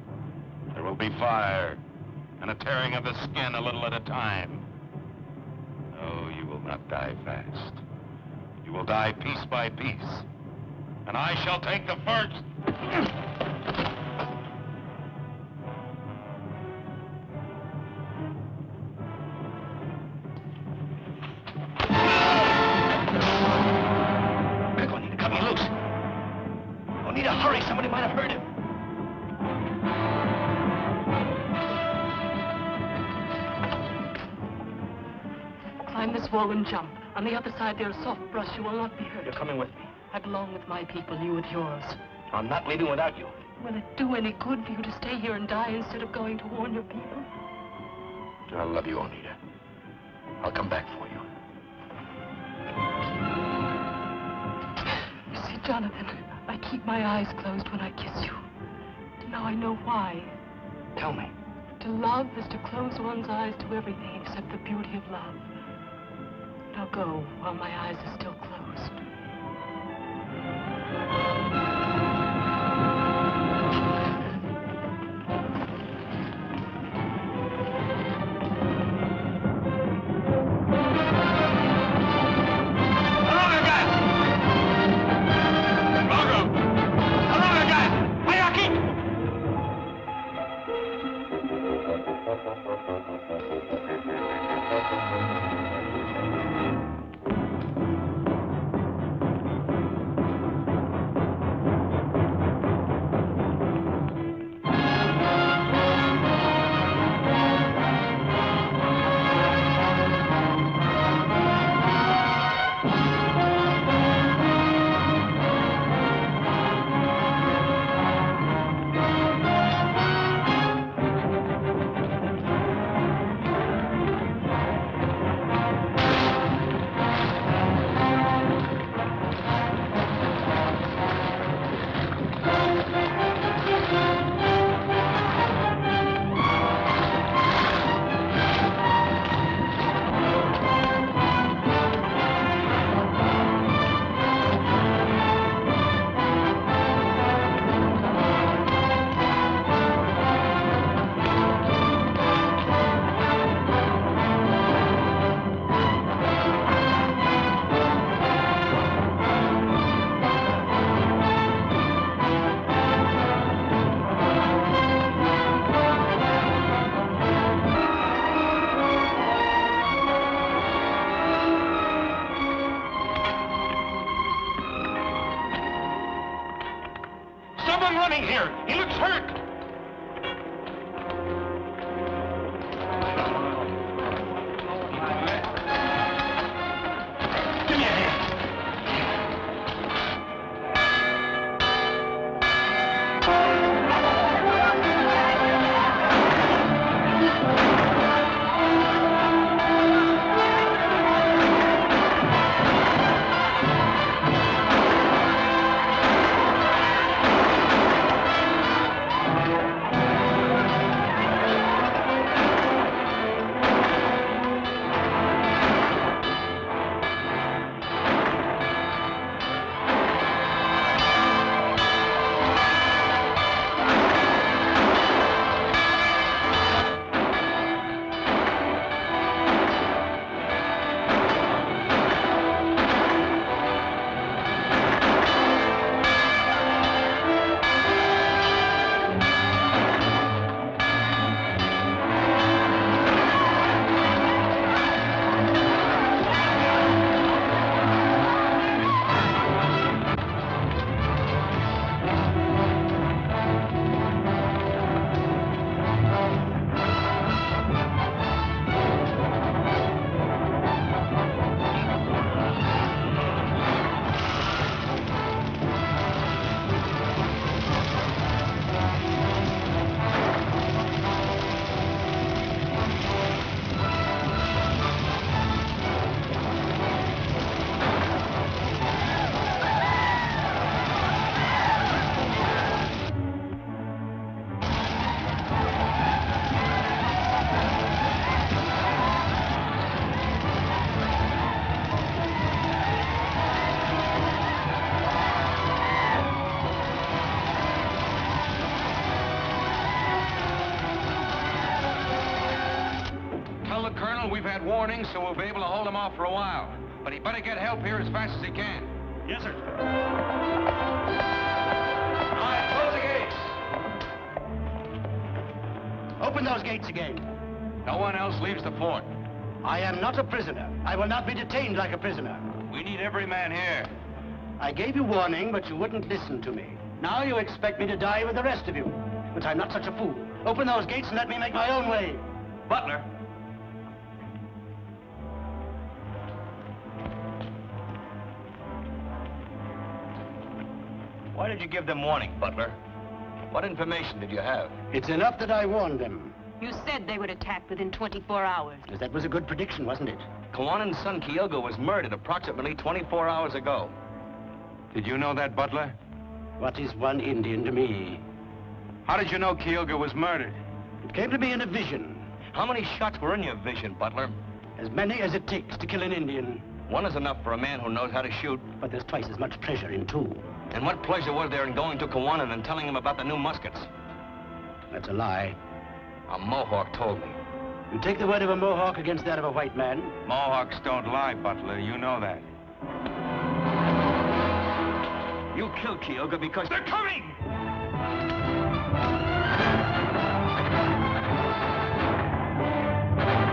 There will be fire, and a tearing of the skin a little at a time. No, you will not die fast. You will die piece by piece. And I shall take the first. Quick, Juanita, cut me loose. Juanita, hurry, somebody might have heard him. Climb this wall and jump. On the other side, there's soft brush. You will not be hurt. You're coming with me. I belong with my people, you with yours. I'm not leaving without you. Will it do any good for you to stay here and die instead of going to warn your people? I love you, Juanita. I'll come back for you. You see, Jonathan, I keep my eyes closed when I kiss you. Now I know why. Tell me. To love is to close one's eyes to everything except the beauty of love. Now go while my eyes are still closed. Running here. He looks hurt. Give me a hand. Tell the colonel we've had warnings, so we'll be able to hold him off for a while. But he better get help here as fast as he can. Yes, sir. All right, close the gates. Open those gates again. No one else leaves the fort. I am not a prisoner. I will not be detained like a prisoner. We need every man here. I gave you warning, but you wouldn't listen to me. Now you expect me to die with the rest of you. But I'm not such a fool. Open those gates and let me make my own way. Butler. Why did you give them warning, Butler? What information did you have? It's enough that I warned them. You said they would attack within 24 hours. That was a good prediction, wasn't it? Kawanan's son, Kyogo, was murdered approximately 24 hours ago. Did you know that, Butler? What is one Indian to me? How did you know Kyogo was murdered? It came to me in a vision. How many shots were in your vision, Butler? As many as it takes to kill an Indian. One is enough for a man who knows how to shoot. But there's twice as much pleasure in two. And what pleasure was there in going to Kawanan and telling him about the new muskets? That's a lie. A Mohawk told me. You take the word of a Mohawk against that of a white man? Mohawks don't lie, Butler. You know that. You killed Kyogo because they're coming!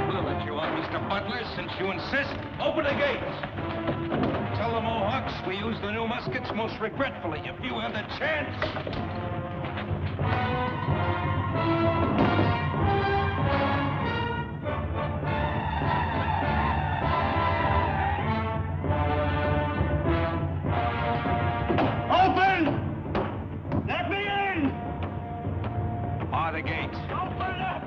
We'll let you out, Mr. Butler, since you insist. Open the gates. Tell the Mohawks we use the new muskets most regretfully if you have the chance. Open! Let me in! Bar the gates. Open up!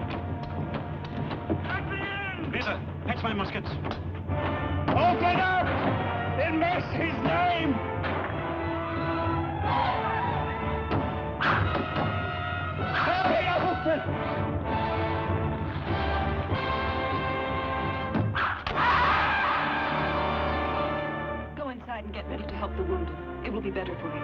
Let me in! Lisa, fetch my muskets. Open up! In mercy's name! Hurry, open! Go inside and get ready to help the wounded. It will be better for you.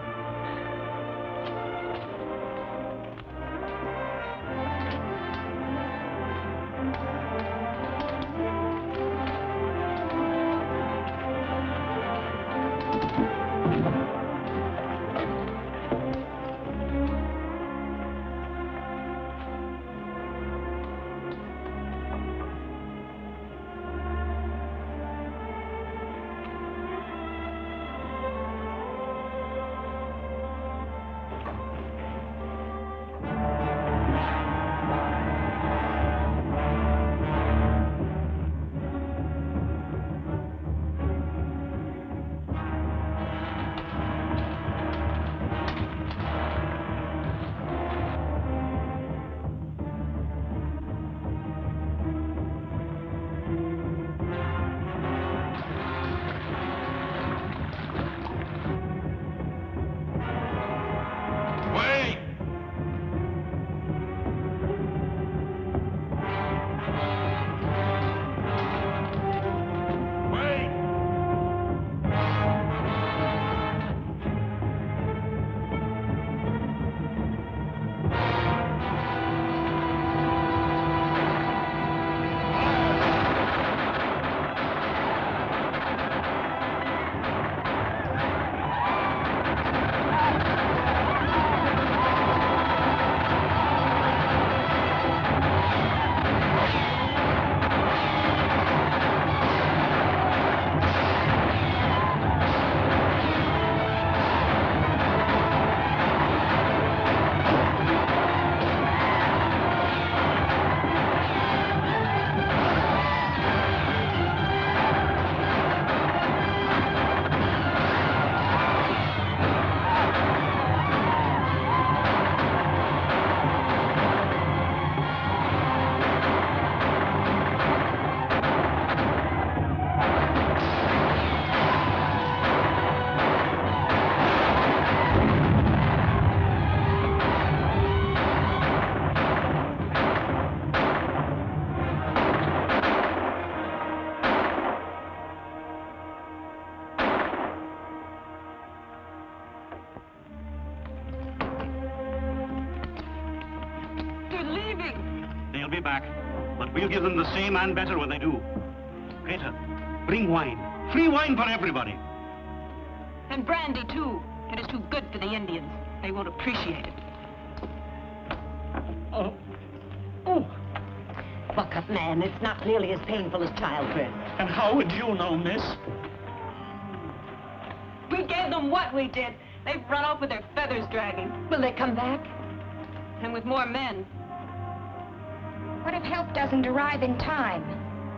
We'll give them the same and better when they do. Greta, bring wine. Free wine for everybody. And brandy, too. It is too good for the Indians. They won't appreciate it. Oh. Buck up, man. It's not nearly as painful as childbirth. And how would you know, miss? We gave them what we did. They've run off with their feathers dragging. Will they come back? And with more men. What if help doesn't arrive in time?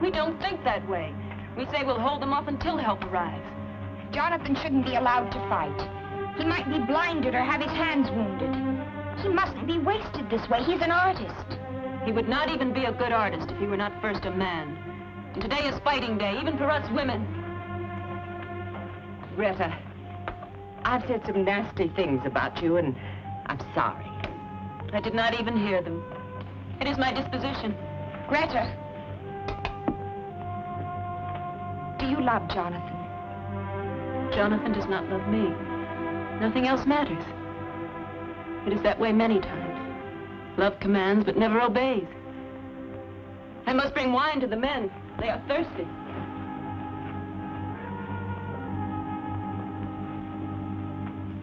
We don't think that way. We say we'll hold them off until help arrives. Jonathan shouldn't be allowed to fight. He might be blinded or have his hands wounded. He mustn't be wasted this way. He's an artist. He would not even be a good artist if he were not first a man. And today is fighting day, even for us women. Greta, I've said some nasty things about you, and I'm sorry. I did not even hear them. It is my disposition. Greta, do you love Jonathan? Jonathan does not love me. Nothing else matters. It is that way many times. Love commands, but never obeys. I must bring wine to the men. They are thirsty.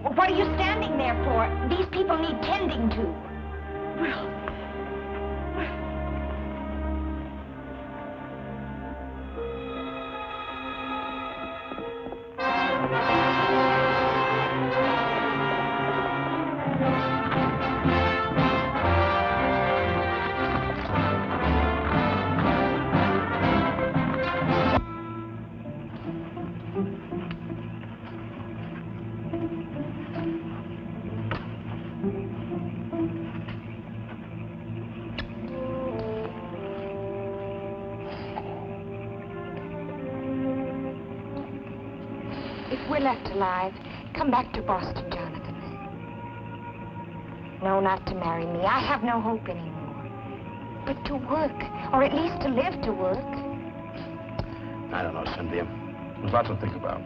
What are you standing there for? These people need tending to. Well... If we're left alive, come back to Boston, Jonathan. No, not to marry me. I have no hope anymore. But to work, or at least to live to work. I don't know, Cynthia. There's lots to think about.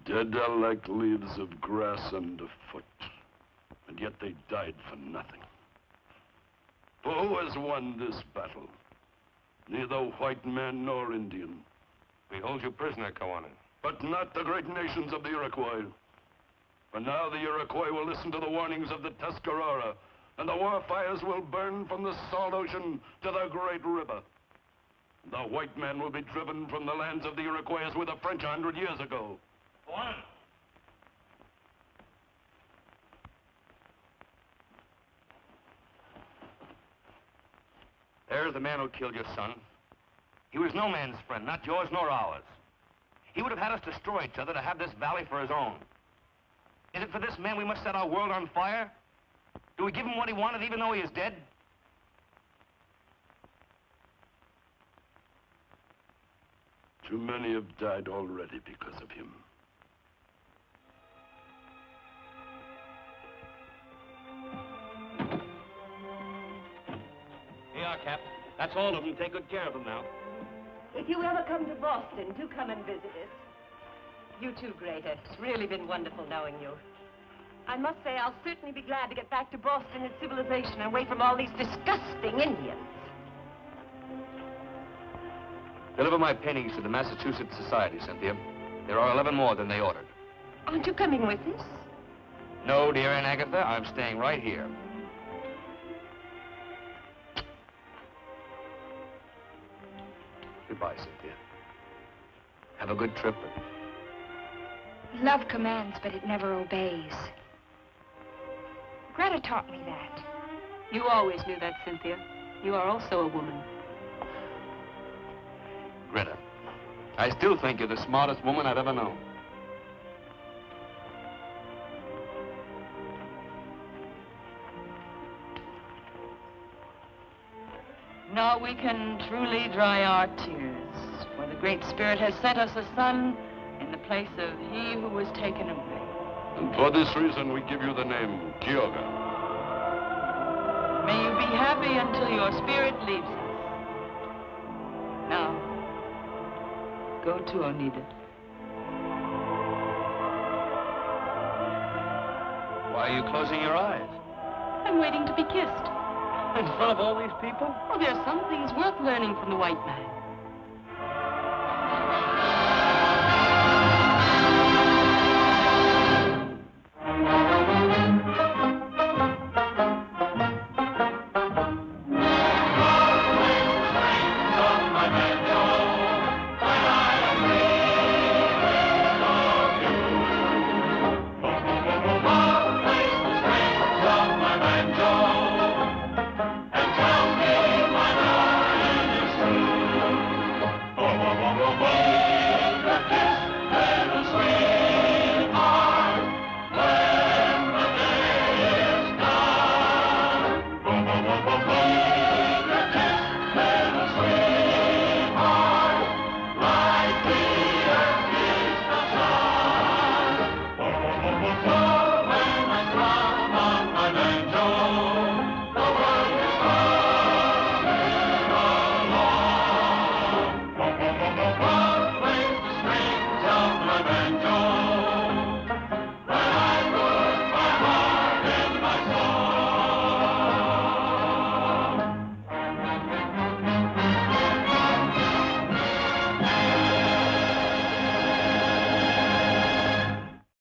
Dead are like leaves of grass underfoot, and yet they died for nothing. For who has won this battle? Neither white man nor Indian. We hold you prisoner, Kawanin. But not the great nations of the Iroquois. For now the Iroquois will listen to the warnings of the Tuscarora, and the war fires will burn from the salt ocean to the great river. The white man will be driven from the lands of the Iroquois as with the French 100 years ago. One. There's the man who killed your son. He was no man's friend, not yours nor ours. He would have had us destroy each other to have this valley for his own. Is it for this man we must set our world on fire? Do we give him what he wanted even though he is dead? Too many have died already because of him. Here you are, Cap. That's all of them. Take good care of them now. If you ever come to Boston, do come and visit us. You too, Greta. It's really been wonderful knowing you. I must say, I'll certainly be glad to get back to Boston and civilization and away from all these disgusting Indians. Deliver my paintings to the Massachusetts Society, Cynthia. There are 11 more than they ordered. Aren't you coming with us? No, dear Aunt Agatha, I'm staying right here. Goodbye, Cynthia. Have a good trip. Love commands, but it never obeys. Greta taught me that. You always knew that, Cynthia. You are also a woman. Greta, I still think you're the smartest woman I've ever known. Now we can truly dry our tears, for the Great Spirit has sent us a son in the place of he who was taken away. And for this reason, we give you the name Kyoga. May you be happy until your spirit leaves us. Now, go to Oneida. Why are you closing your eyes? I'm waiting to be kissed. In front of all these people? Oh, there's some things worth learning from the white man. Man.